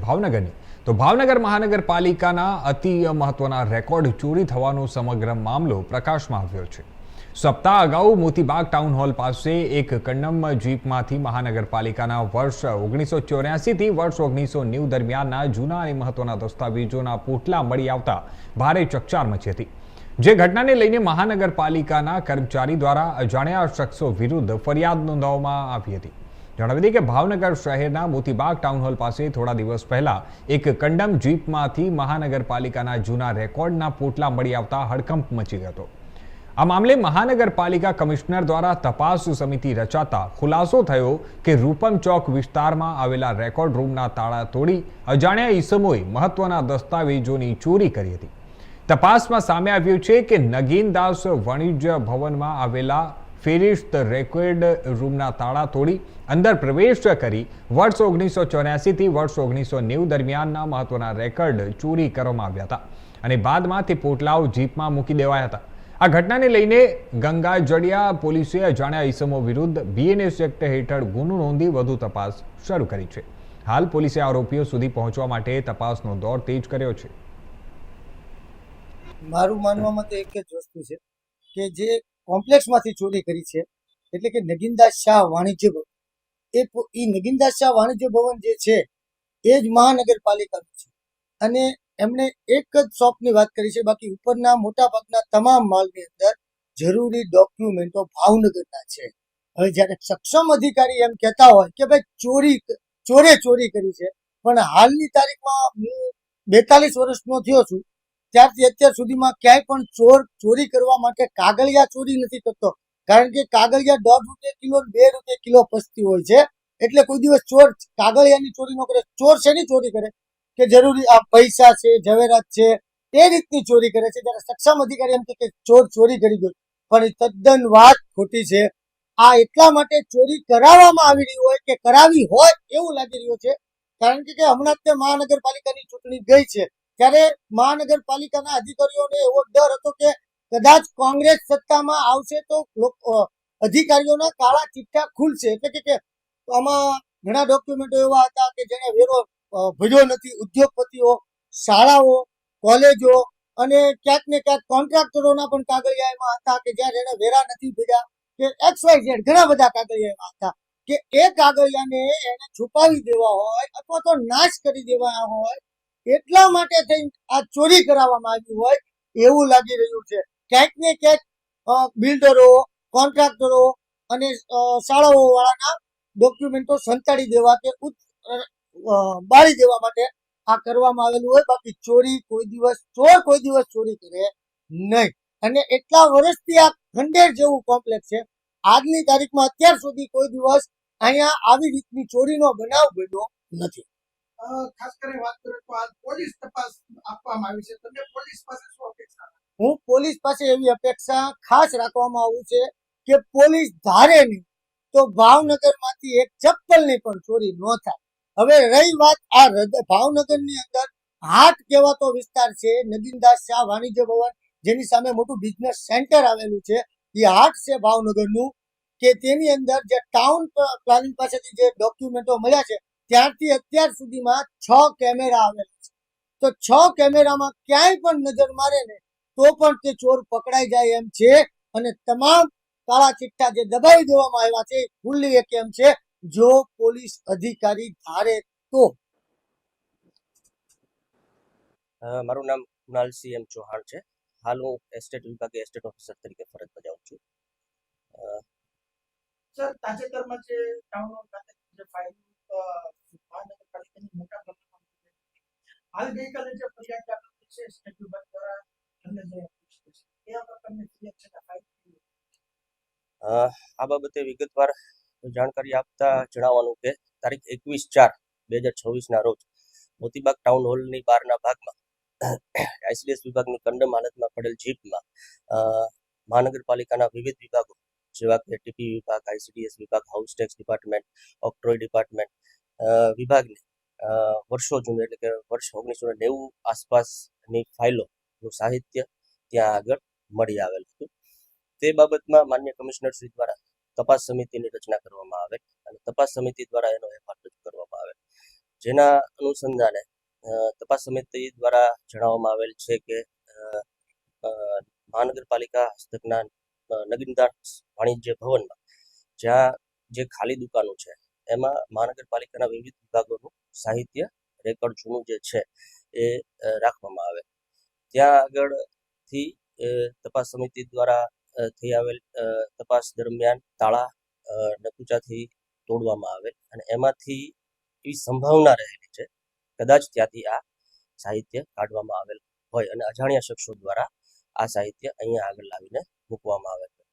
ભાવનગરની તો ભાવનગર મહાનગરપાલિકાના અતિ મહત્વના રેકોર્ડ ચોરી થવાનો સમગ્ર મામલો પ્રકાશમાં આવ્યો છે। સપ્તાહ અગાઉ મોતીબાગ ટાઉન હોલ પાસે એક કંડમ જીપમાંથી મહાનગરપાલિકાના વર્ષ 1984 થી વર્ષ 1990 દરમિયાનના જૂના અને મહત્વના દસ્તાવેજોના પોટલા મળી આવતા ભારે ચકચાર મચી હતી। જે ઘટનાને લઈને મહાનગરપાલિકાના કર્મચારી દ્વારા અજાણ્યા શખ્સો વિરુદ્ધ ફરિયાદ નોંધવામાં આવી હતી। જણાવી દઈએ કે ભાવનગર શહેરના મોતીબાગ ટાઉન હોલ પાસે થોડા દિવસ પહેલા એક કંડમ જીપમાંથી મહાનગરપાલિકાના જૂના રેકોર્ડના પોટલા મળી આવતા હડકંપ મચી ગયો હતો। આ મામલે મહાનગરપાલિકા કમિશનર દ્વારા તપાસ સમિતિ રચાતા ખુલાસો થયો કે રૂપમ ચોક વિસ્તારમાં આવેલા રેકોર્ડ રૂમના તાળા તોડી અજાણ્યા ઈસમોએ મહત્વના દસ્તાવેજોની ચોરી કરી હતી। તપાસમાં સામે આવ્યું છે કે નગીનદાસ વાણિજ્ય ભવનમાં આવેલા ફેરિસ્ટ રેકોર્ડ રૂમના તાળા તોડી અંદર પ્રવેશ કરી વર્ષ 1984 થી વર્ષ 1990 દરમિયાનના મહત્વના રેકોર્ડ ચોરી કરવામાં આવ્યા હતા અને બાદમાં તે પોટલાઓ જીપમાં મૂકી દેવાયા હતા। આ ઘટનાને લઈને ગંગાજળિયા પોલીસે અજાણ્યા ઈસમો વિરુદ્ધ બીએનએસ એક્ટ હેઠળ ગુનો નોંધી વધુ તપાસ શરૂ કરી છે। હાલ પોલીસે આરોપીઓ સુધી પહોંચવા માટે તપાસનો દોર તેજ કર્યો છે। મારું માનવામાં તો એક જ વસ્તુ છે કે જે કોમ્પ્લેક્સમાંથી ચોરી કરી છે એટલે કે નગીનદાસ શાહ વાણિજ્ય ભવન, એ નગીનદાસ શાહ વાણિજ્ય ભવન જે છે એ જ મહાનગરપાલિકાનું છે અને એમણે એક જ શોપની વાત કરી છે, બાકી ઉપરના મોટા ભાગના તમામ માલની અંદર જરૂરી ડોક્યુમેન્ટો ભાવનગરના છે। હવે જ્યારે સક્ષમ અધિકારી એમ કહેતા હોય કે ભાઈ ચોરી કરી છે, પણ હાલની તારીખમાં હું 42 વર્ષનો થયો છું, ત્યારથી અત્યાર સુધીમાં ક્યાંય પણ ચોરી કરવા માટે કાગળિયા ચોરી નથી કરતો, કારણ કે કાગળિયા ₹1.5 કિલો 2 રૂપિયા કિલો પચતી હોય છે, એટલે કોઈ દિવસ ચોર કાગળિયાની ચોરી ન કરે। ચોર શેની ચોરી કરે કે જરૂરી આ પૈસા છે, ઝવેરાત છે, એ રીતની ચોરી કરે છે। જ્યારે સક્ષમ અધિકારી એમ કે ચોર ચોરી કરી ગયો, પણ એ તદ્દન વાત ખોટી છે। આ એટલા માટે ચોરી કરાવવામાં આવી રહી હોય કે કરાવી હોય એવું લાગી રહ્યું છે, કારણ કે હમણાં જ મહાનગરપાલિકાની ચૂંટણી ગઈ છે, ત્યારે મહાનગરપાલિકાના અધિકારીઓને એવો ડર હતો કે કદાચ કોંગ્રેસ સત્તામાં આવશે તો અધિકારીઓના કાળા ચિઠ્ઠા ખુલશે, એટલે કે આમાં ઘણા ડોક્યુમેન્ટો એવા હતા કે જેને વેરો ભર્યો નથી। ઉદ્યોગપતિઓ, શાળાઓ, કોલેજો અને ક્યાંક ને ક્યાંક કોન્ટ્રાક્ટરોના પણ કાગળિયા એમાં હતા કે જ્યાં એને વેરા નથી ભર્યા કે XYZ ઘણા બધા કાગળિયા એમાં હતા કે એ કાગળિયાને એને છુપાવી દેવા હોય અથવા તો નાશ કરી દેવા હોય, એટલા માટે થઈ આ ચોરી કરાવવામાં આવી હોય એવું લાગી રહ્યું છે। ક્યાંક ને ક્યાંક બિલ્ડરો, કોન્ટ્રાક્ટરો અને શાળાઓ વાળાના ડોક્યુમેન્ટો સંતાડી દેવા કે બાળી દેવા માટે આ કરવામાં આવેલું હોય, બાકી ચોર કોઈ દિવસ ચોરી કરે નહીં। અને એટલા વર્ષથી આ ખંડેર જેવું કોમ્પ્લેક્સ છે, આજની તારીખમાં અત્યાર સુધી કોઈ દિવસ અહીંયા આવી રીતની ચોરીનો બનાવ બન્યો નથી। ખાસ કરીને વાત કરીએ તો આ પોલીસ તપાસ આપવામાં આવી છે, તમને પોલીસ પાસે શું અપેક્ષા? હું પોલીસ પાસે એવી અપેક્ષા ખાસ રાખવામાં આવું છે કે પોલીસ ધારે નહીં તો ભાવનગરમાંથી એક ચપ્પલની પણ ચોરી ન થાય। હવે રહી વાત આ ભાવનગરની અંદર હાટ કહેવાતો વિસ્તાર છે, નગીનદાસ શાહ વાણિજ્ય ભવન જેની સામે મોટું બિઝનેસ સેન્ટર આવેલું છે, એ હાટ છે ભાવનગરનું, કે તેની અંદર જે ટાઉન પ્લાનિંગ પાસેથી જે ડોક્યુમેન્ટો મળ્યા છે ત્યારથી અત્યાર સુધીમાં 6 કેમેરા આવેલા છે। તો 6 કેમેરામાં ક્યાંય પણ નજર મારે ને તો પણ તે ચોર પકડાઈ જાય એમ છે અને તમામ કાળા ચિઠ્ઠા જે દબાવી દેવામાં આવ્યા છે ખુલ્લી એક એમ છે, જો પોલીસ અધિકારી ધારે તો। મારું નામ કુણાલ CM ચૌહાણ છે। હાલ હું એસ્ટેટ વિભાગે એસ્ટેટ ઓફિસર તરીકે ફરજ બજાવું છું। સર, તાજેતરમાં જે ટાઉન હોલ ખાતે જે ફાઇલ મહાનગરપાલિકાની મોટા પ્રમાણમાં હાલ ગઈકાલે જે ફરિયાદ દાખલ થઈ છે એસ્ટેટ વિભાગ દ્વારા તમને જે એવા પ્રકારની ફરિયાદ છે ફાઇલ આ બાબતે વિગતવાર જાણકારી આપતા જણાવવાનું કે તારીખ 21/4/2024 ના રોજ મોતીબાગ ટાઉન હોલની બહારના ભાગમાં ICDS વિભાગની કંડમ હાલતમાં પડેલ જીપમાં મહાનગરપાલિકાના વિવિધ વિભાગો જેવા કે ટીપી વિભાગ, ICDS વિભાગ, house tax department, octroi department વિભાગની વર્ષો જૂનું એટલે કે વર્ષ 1990 આસપાસની ફાઇલોનું સાહિત્ય ત્યાં આગળ મળી આવેલ હતું। તે બાબતમાં માન્ય કમિશનર શ્રી દ્વારા તપાસ સમિતિની રચના કરવામાં આવે અને તપાસ સમિતિ દ્વારા એનો અહેવાલ રજૂ કરવામાં આવે, જેના અનુસંધાને તપાસ સમિતિ દ્વારા જણાવવામાં આવેલ છે કે અ, મહાનગરપાલિકા હસ્તકના નગીનદાસ વાણિજ્ય ભવનમાં જ્યાં જે ખાલી દુકાનો છે એમાં મહાનગરપાલિકાના વિવિધ વિભાગોનું સાહિત્ય રેકોર્ડ જૂનું જે છે એ રાખવામાં આવે. ત્યાં આગળથી તપાસ સમિતિ દ્વારા થઈ આવેલ તપાસ દરમિયાન તાળા નકુચાથી તોડવામાં આવેલ અને એમાંથી એવી સંભાવના રહેલી છે કદાચ ત્યાંથી આ સાહિત્ય કાઢવામાં આવેલ હોય અને અજાણ્યા શખ્સો દ્વારા આ સાહિત્ય અહીંયા આગળ લાવીને મૂકવામાં આવેલ છે.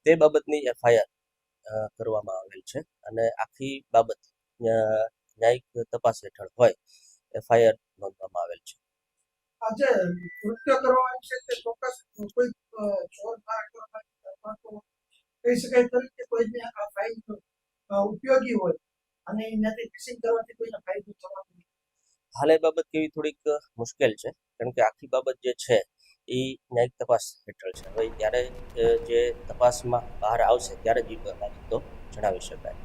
તે બાબતની એફઆઈઆર કરવામાં આવેલ છે અને આખી બાબત ન્યાયિક તપાસ હેઠળ હોય એફઆઈઆર નોંધવામાં આવેલ છે. આજે કૃત્ય કરવાનું છે તે ચોક્કસ કોઈ ચોર દ્વારા કરવામાં અથવા તો કહી શકાય ખરું કે કોઈને આ ફાઇલ ઉપયોગી હોય અને એનાથી ફિશિંગ કરવાથી કોઈને ફાયદો થવાનો નથી. હાલ એ બાબત કેવી થોડીક મુશ્કેલ છે કારણ કે આખી બાબત જે છે એ ન્યાયિક તપાસ હેઠળ છે. હવે ત્યારે જે તપાસમાં બહાર આવશે ત્યારે જ એ બાબતો જણાવી શકાય.